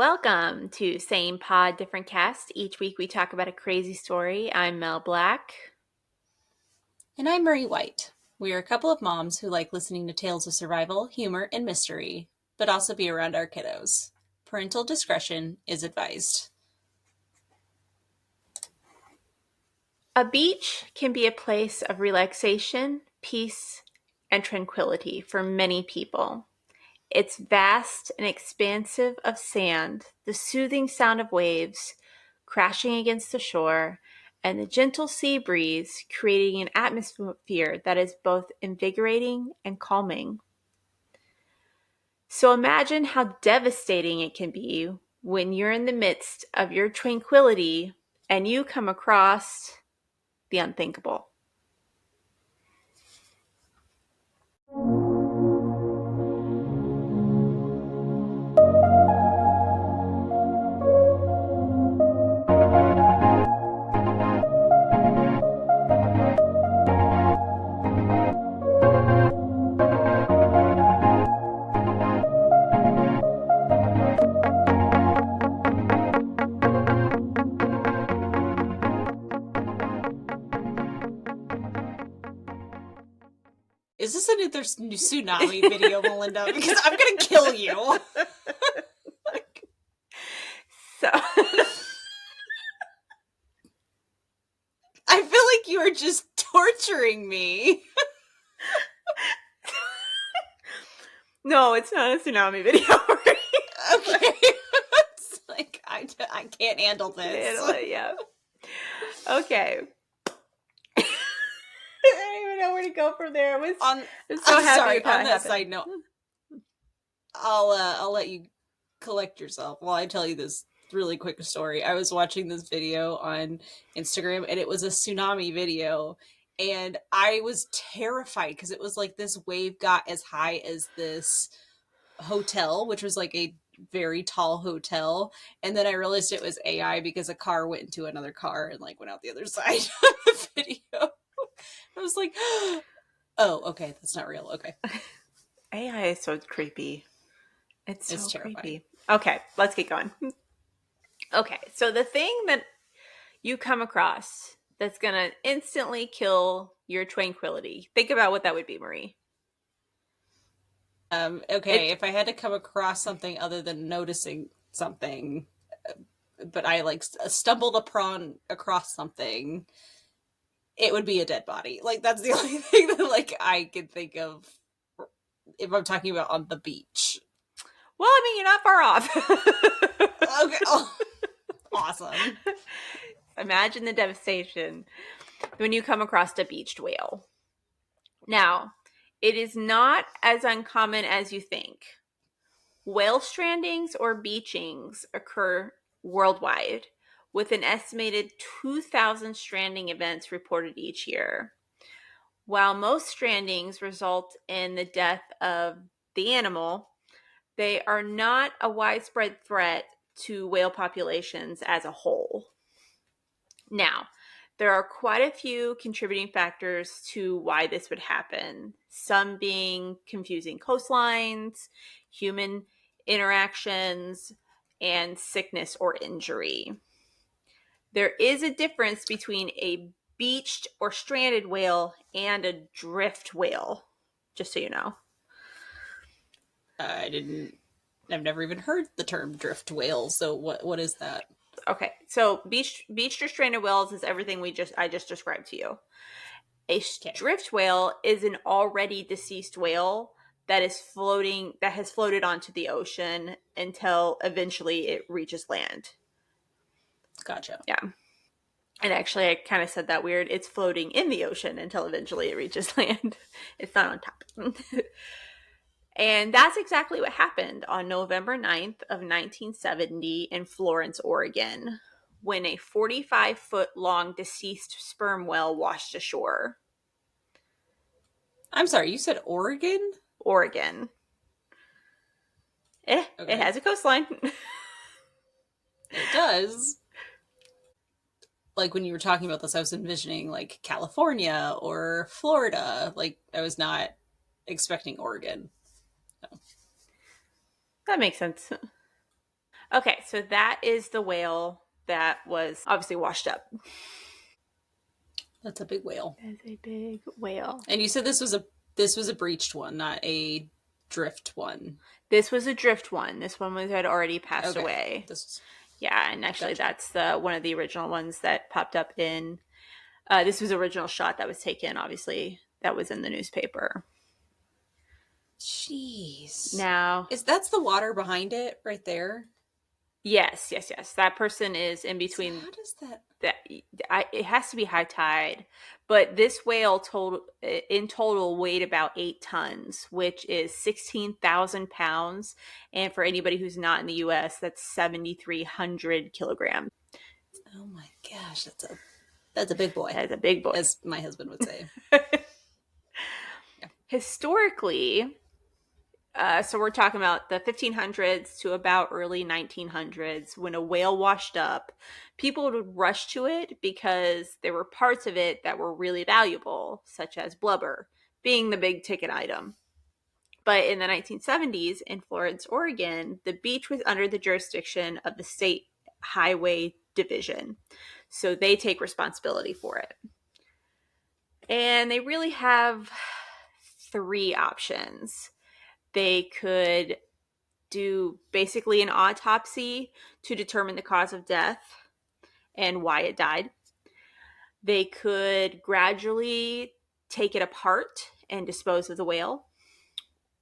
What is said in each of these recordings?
Welcome to Same Pod, Different Cast. Each week we talk about a crazy story. I'm Mel Black. And I'm Marie White. We are a couple of moms who like listening to tales of survival, humor, and mystery, but also be around our kiddos. Parental discretion is advised. A beach can be a place of relaxation, peace, and tranquility for many people. It's vast and expansive of sand, the soothing sound of waves crashing against the shore, and the gentle sea breeze creating an atmosphere that is both invigorating and calming. So imagine how devastating it can be when you're in the midst of your tranquility and you come across the unthinkable. Is this another tsunami video, Melinda? Because I'm gonna kill you. So I feel like you are just torturing me. no, it's not a tsunami video. Okay. It's like, I can't handle this. Yeah. Okay. I don't even know where to go from there. I'm so happy sorry, with how on it that happened. side note, I'll let you collect yourself while I tell you this really quick story. I was watching this video on Instagram and it was a tsunami video, and I was terrified because it was like this wave got as high as this hotel, which was like a very tall hotel, and then I realized it was AI because a car went into another car and like went out the other side of the video. I was like, oh, okay, that's not real. Okay. AI is so creepy. It's so Terrifying. creepy. Okay, let's get going. Okay, so the thing that you come across that's going to instantly kill your tranquility. Think about what that would be, Marie. Okay, if I had to come across something other than noticing something, but I like stumbled upon across something, it would be a dead body. Like that's the only thing that like I can think of if I'm talking about on the beach. Well, I mean, you're not far off. Okay. Oh, awesome. Imagine the devastation when you come across a beached whale. Now, it is not as uncommon as you think. Whale strandings or beachings occur worldwide, with an estimated 2,000 stranding events reported each year. While most strandings result in the death of the animal, they are not a widespread threat to whale populations as a whole. Now, there are quite a few contributing factors to why this would happen, some being confusing coastlines, human interactions, and sickness or injury. There is a difference between a beached or stranded whale and a drift whale, just so you know. I've never even heard the term drift whale. So what is that? Okay, so beached or stranded whales is everything I just described to you. A Okay. drift whale is an already deceased whale that has floated onto the ocean until eventually it reaches land. Gotcha. Yeah. And actually, I kind of said that weird. It's floating in the ocean until eventually it reaches land. It's not on top. And that's exactly what happened on November 9th of 1970 in Florence, Oregon, when a 45-foot long deceased sperm whale washed ashore. I'm sorry, you said Oregon? Oregon. Okay. It has a coastline. It does. Like when you were talking about this, I was envisioning like California or Florida. Like I was not expecting Oregon. That makes sense. Okay, so that is the whale that was obviously washed up. That's a big whale. That is a big whale. And you said this was a breached one, not a drift one. This was a drift one. This one had already passed Okay. away. This was Yeah, and actually Gotcha. that's one of the original ones that popped up in. This was the original shot that was taken. Obviously, that was in the newspaper. Jeez. Now, That's the water behind it right there? yes, yes, yes. That person is in So between. how does that That it has to be high tide, but this whale in total weighed about 8 tons, which is 16,000 pounds. And for anybody who's not in the U.S., that's 7,300 kilograms. Oh my gosh, that's a big boy, That's a big boy. as my husband would say. Yeah. Historically, so we're talking about the 1500s to about early 1900s, when a whale washed up, people would rush to it because there were parts of it that were really valuable, such as blubber being the big ticket item. But in the 1970s in Florence, Oregon, the beach was under the jurisdiction of the State Highway Division. So they take responsibility for it. And they really have three options. They could do basically an autopsy to determine the cause of death and why it died. They could gradually take it apart and dispose of the whale,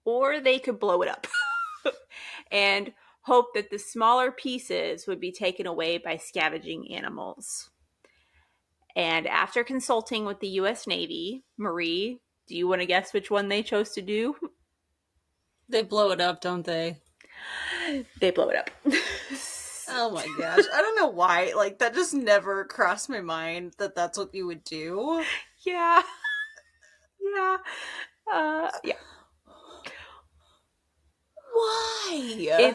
or they could blow it up and hope that the smaller pieces would be taken away by scavenging animals. And after consulting with the U.S. Navy, Marie, do you want to guess which one they chose to do? They blow it up, don't they? They blow it up. Oh my gosh. I don't know why. Like, that just never crossed my mind that that's what you would do. Yeah. Yeah. Yeah. Why?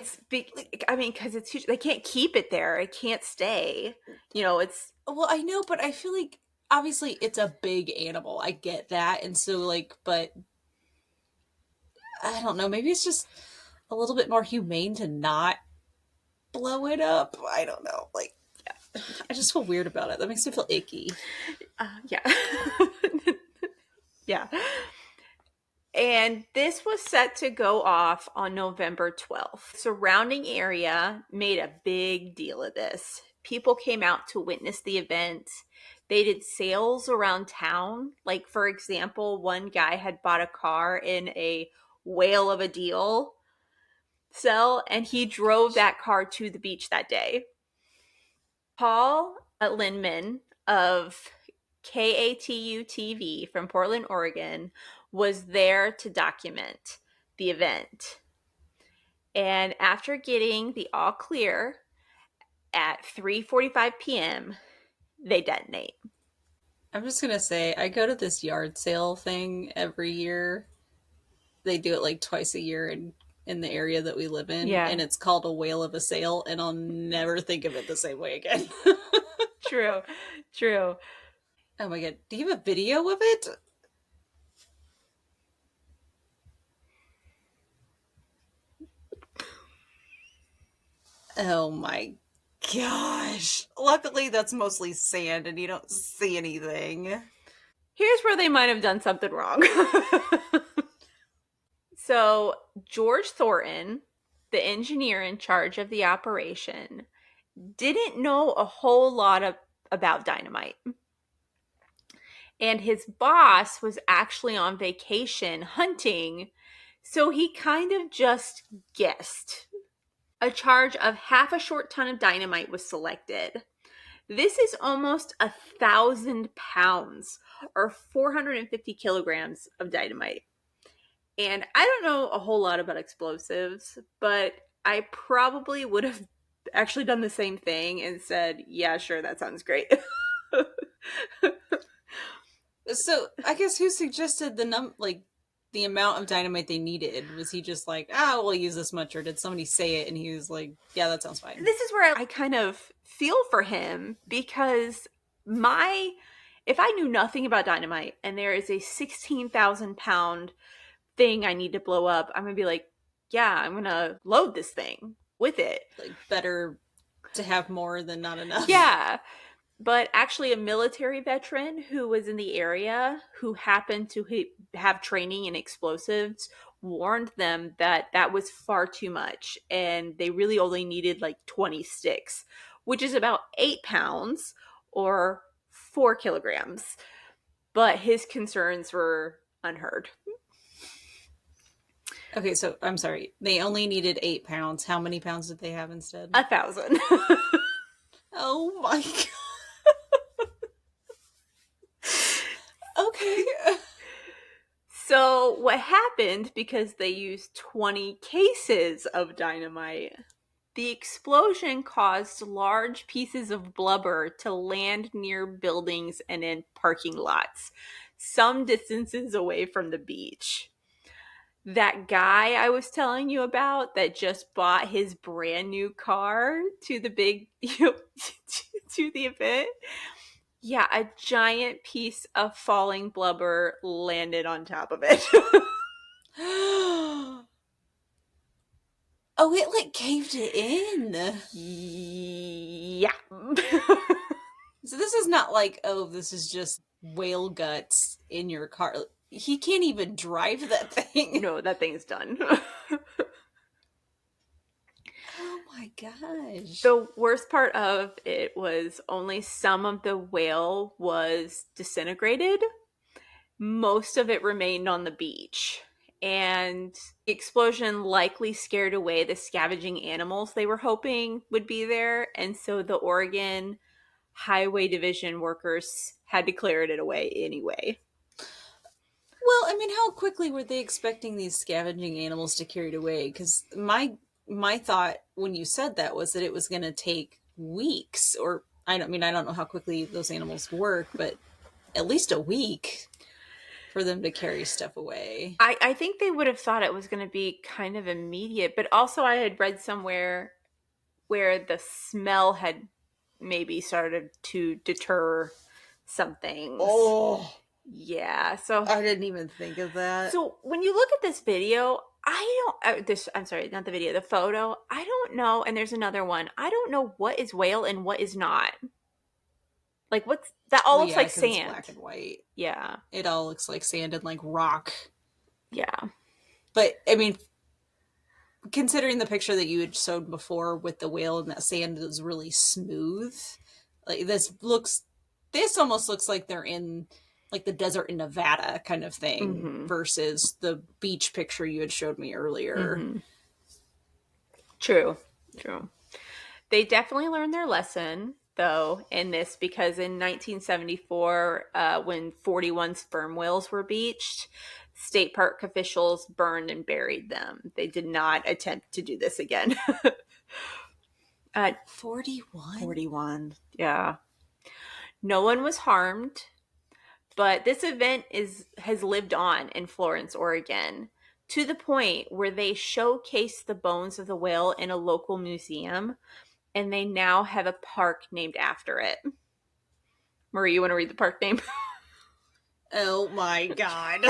I mean, because it's huge. They can't keep it there. It can't stay. It's Well, I know, but I feel like obviously it's a big animal. I get that. And so, like, but I don't know. Maybe it's just a little bit more humane to not blow it up. I don't know. Like, I just feel weird about it. That makes me feel icky. yeah. Yeah. And this was set to go off on November 12th. Surrounding area made a big deal of this. People came out to witness the event. They did sales around town. Like, for example, one guy had bought a car in a whale of a deal sell, and he drove that car to the beach that day. Paul Lindman of KATU TV from Portland, Oregon, was there to document the event. And after getting the all clear at 3:45 p.m., they detonate. I'm just gonna say, I go to this yard sale thing every year. They do it like twice a year in the area that we live in, Yeah, and it's called a whale of a sale, and I'll never think of it the same way again. true, true. Oh my god, do you have a video of it? Oh my gosh. Luckily, that's mostly sand and you don't see anything. Here's where they might have done something wrong. So, George Thornton, the engineer in charge of the operation, didn't know a whole lot about dynamite. And his boss was actually on vacation hunting, so he kind of just guessed. A charge of half a short ton of dynamite was selected. This is almost 1,000 pounds or 450 kilograms of dynamite. And I don't know a whole lot about explosives, but I probably would have actually done the same thing and said, yeah, sure, that sounds great. So, I guess who suggested the amount of dynamite they needed? Was he just like, we'll use this much, or did somebody say it and he was like, yeah, that sounds fine? This is where I kind of feel for him because if I knew nothing about dynamite and there is a 16,000 pound thing I need to blow up, I'm gonna be like, yeah, I'm gonna load this thing. with it. Like, better to have more than not enough. Yeah. But actually, a military veteran who was in the area who happened to have training in explosives warned them that that was far too much and they really only needed like 20 sticks, which is about 8 pounds or 4 kilograms. But his concerns were unheard. Okay, so I'm sorry. They only needed 8 pounds. How many pounds did they have instead? 1,000. Oh my god. Okay. So, what happened, because they used 20 cases of dynamite, the explosion caused large pieces of blubber to land near buildings and in parking lots, some distances away from the beach. That guy I was telling you about that just bought his brand new car to the big, to the event, yeah, a giant piece of falling blubber landed on top of it. Oh, it like caved it in. Yeah. So this is not like, oh, this is just whale guts in your car. He can't even drive that thing. No, that thing's done. Oh my gosh. The worst part of it was only some of the whale was disintegrated. Most of it remained on the beach. And the explosion likely scared away the scavenging animals they were hoping would be there. And so the Oregon Highway Division workers had to clear it away anyway. Well, I mean, how quickly were they expecting these scavenging animals to carry it away? Because my thought when you said that was that it was going to take weeks, or I don't know how quickly those animals work, but at least a week for them to carry stuff away. I think they would have thought it was going to be kind of immediate, but also I had read somewhere where the smell had maybe started to deter some things. Oh, Yeah, so I didn't even think of that. so when you look at this video, I don't this I'm sorry, not the video, the photo. I don't know, and there's another one. I don't know what is whale and what is not. Like what's that all Well, looks yeah, like because it's sand. black and white. Yeah. It all looks like sand and like rock. Yeah. But I mean, considering the picture that you had shown before with the whale and that sand is really smooth, like this almost looks like they're in like the desert in Nevada kind of thing Mhm. versus the beach picture you had showed me earlier. Mhm. True. True. They definitely learned their lesson, though, in this, because in 1974, when 41 sperm whales were beached, state park officials burned and buried them. They did not attempt to do this again. 41? 41, yeah. No one was harmed, but this event has lived on in Florence, Oregon, to the point where they showcase the bones of the whale in a local museum, and they now have a park named after it. Marie, you want to read the park name? Oh my god.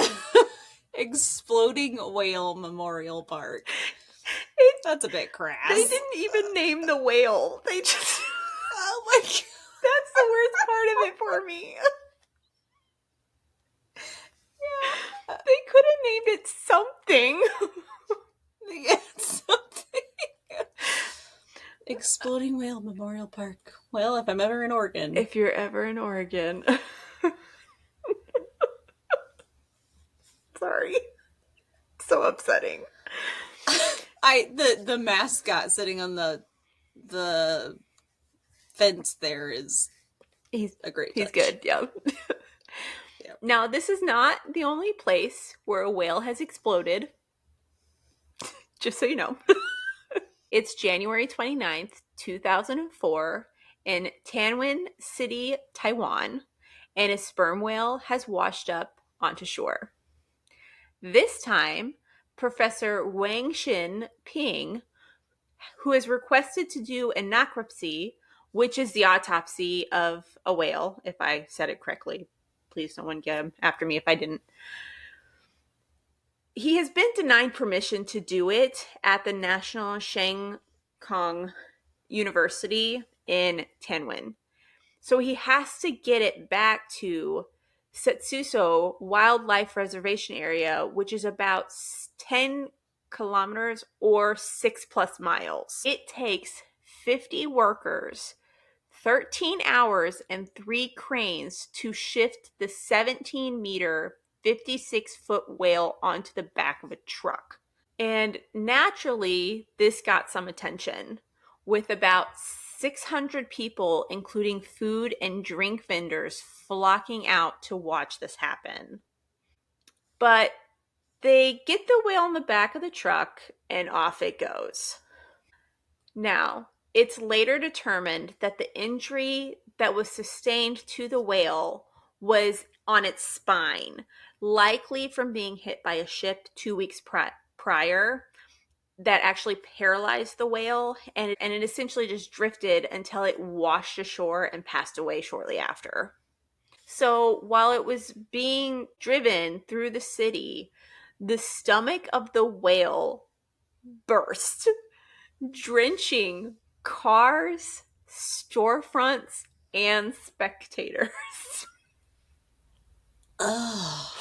Exploding Whale Memorial Park. It, That's a bit crass. they didn't even name the whale. They just. Oh my god. That's the worst part of it for me. Yeah. They could have named it something. Yeah, something. Exploding Whale Memorial Park. Well, if I'm ever in Oregon. If you're ever in Oregon. Sorry. So upsetting. The mascot sitting on the fence there is He's a great he's touch. good, yeah. Yep. Now, this is not the only place where a whale has exploded. Just so you know. It's January 29th, 2004, in Tanwin City, Taiwan, and a sperm whale has washed up onto shore. This time, Professor Wang Xin Ping, who has requested to do a necropsy, which is the autopsy of a whale, if I said it correctly. Please, no one get after me if I didn't. He has been denied permission to do it at the National Shang Kong University in Tianwen. So he has to get it back to Setsuso Wildlife Reservation Area, which is about 10 kilometers or 6+ miles. It takes 50 workers, 13 hours, and 3 cranes to shift the 17-meter, 56-foot whale onto the back of a truck. And naturally, this got some attention, with about 600 people, including food and drink vendors, flocking out to watch this happen. But they get the whale in the back of the truck and off it goes. Now, it's later determined that the injury that was sustained to the whale was on its spine, likely from being hit by a ship 2 weeks prior, that actually paralyzed the whale, and it essentially just drifted until it washed ashore and passed away shortly after. So while it was being driven through the city, the stomach of the whale burst, drenching cars, storefronts, and spectators. Oh.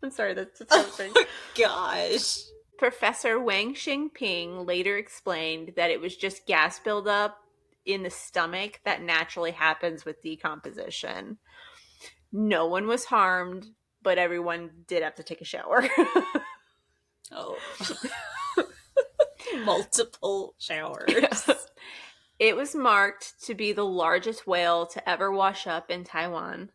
I'm sorry, that's disgusting. Oh my gosh. Professor Wang Xingping later explained that it was just gas buildup in the stomach that naturally happens with decomposition. No one was harmed, but everyone did have to take a shower. Oh. Multiple showers. It was marked to be the largest whale to ever wash up in Taiwan.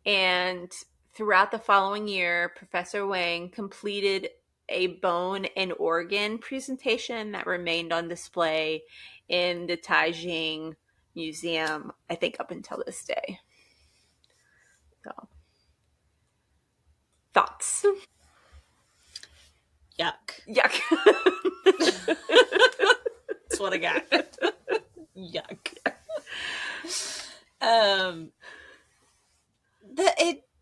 And throughout the following year, Professor Wang completed a bone and organ presentation that remained on display in the Taijing Museum, I think up until this day. So, thoughts? Yuck. Yuck. That's what I got. Yuck.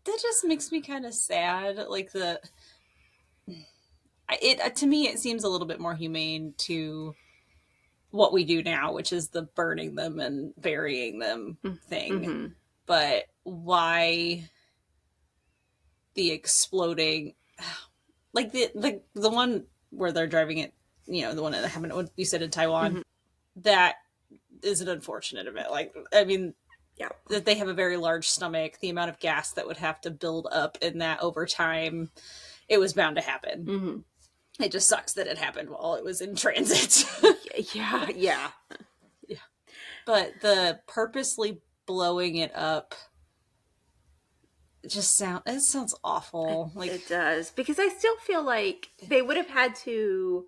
That just makes me kind of sad. Like it to me, it seems a little bit more humane to what we do now, which is the burning them and burying them thing. Mm-hmm. But why the exploding? Like the one where they're driving it, the one that happened, what you said in Taiwan, Mm-hmm. that is an unfortunate event. Like, I mean, Yeah. that they have a very large stomach, the amount of gas that would have to build up in that over time, it was bound to happen. Mm-hmm. It just sucks that it happened while it was in transit. Yeah. But the purposely blowing it up it sounds awful. Like, it does, because I still feel like they would have had to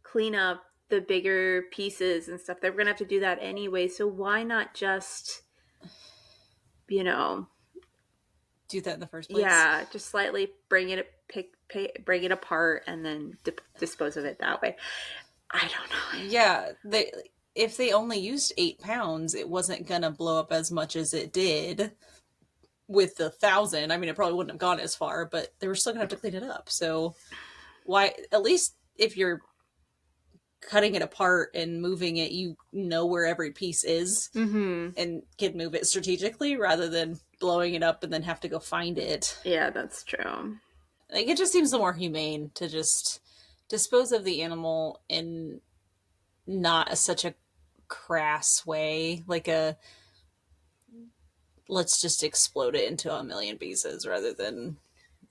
clean up the bigger pieces and stuff. They were gonna have to do that anyway, so why not just do that in the first place? yeah, just slightly bring it apart and then dispose of it that way. I don't know. Yeah, if they only used 8 pounds, it wasn't gonna blow up as much as it did with the 1,000. I mean, it probably wouldn't have gone as far, but they were still gonna have to clean it up. So why, at least if you're cutting it apart and moving it, you know where every piece is and can move it strategically rather than blowing it up and then have to go find it. Yeah, that's true. Like, it just seems the more humane to just dispose of the animal in not such a crass way, like let's just explode it into a million pieces rather than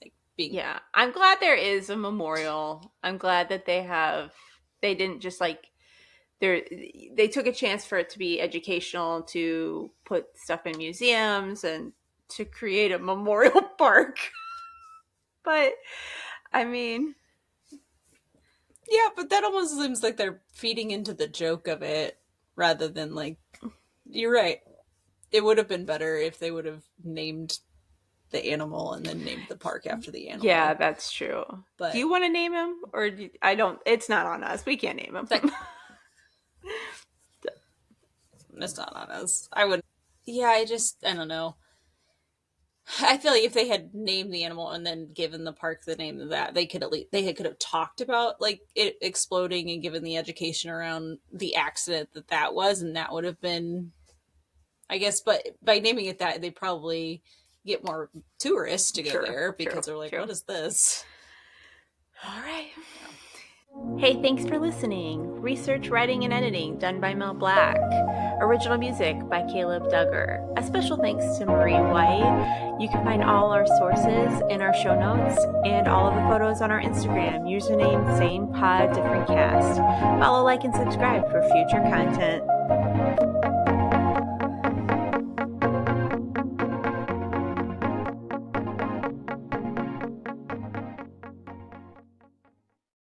like being. Yeah, I'm glad there is a memorial. I'm glad that they didn't just like they took a chance for it to be educational, to put stuff in museums and to create a memorial park. But I mean, Yeah, but that almost seems like they're feeding into the joke of it rather than, like, you're right. It would have been better if they would have named the animal and then named the park after the animal. yeah, that's true. But do you want to name him, or I don't? It's not on us. We can't name him. It's not on us. I wouldn't. Yeah, I don't know. I feel like if they had named the animal and then given the park the name of that, they could at least could have talked about like it exploding and given the education around the accident that was, and that would have been, I guess. But by naming it that, they probably get more tourists to go True, there true, because they're like, true. "What is this?" All right. Hey, thanks for listening. Research, writing, and editing done by Mel Black. Original music by Caleb Duggar. A special thanks to Marie White. You can find all our sources in our show notes and all of the photos on our Instagram. Username, same pod, different cast. Follow, like, and subscribe for future content.